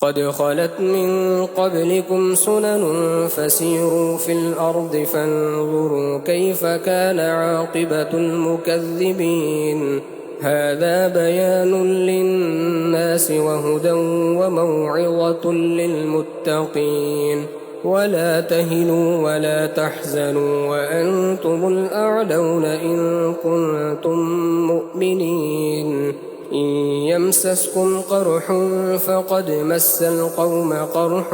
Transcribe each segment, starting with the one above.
قد خلت من قبلكم سنن فسيروا في الأرض فانظروا كيف كان عاقبة المكذبين. هذا بيان للناس وهدى وموعظة للمتقين. ولا تهنوا ولا تحزنوا وأنتم الأعلون إن كنتم مؤمنين. إن يمسسكم قرح فقد مس القوم قرح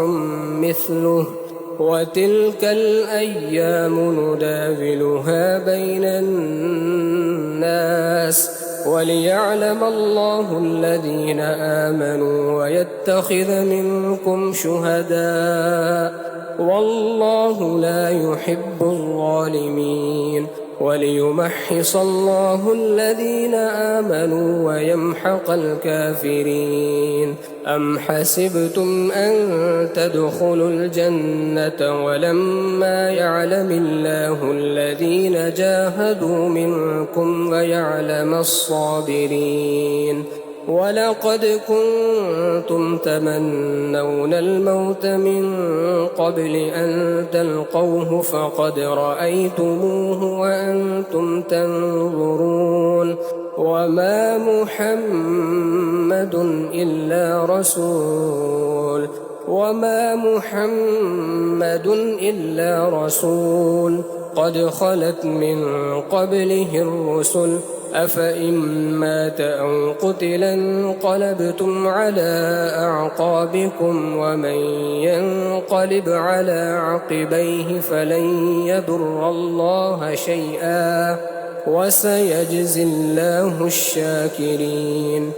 مثله وتلك الأيام نداولها بين الناس وليعلم الله الذين آمنوا ويتخذ منكم شهداء والله لا يحب الظالمين وليمحص الله الذين آمنوا ويمحق الكافرين. أم حسبتم أن تدخلوا الجنة ولما يعلم الله الذين جاهدوا منكم ويعلم الصابرين. ولقد كنتم تمنون الموت من قبل أن تلقوه فقد رأيتموه وأنتم تنظرون. وما محمد إلا رسول قد خلت من قبله الرسل أفإن مات أو قتل انقلبتم على أعقابكم ومن ينقلب على عقبيه فلن يضر الله شيئا وسيجزي الله الشاكرين.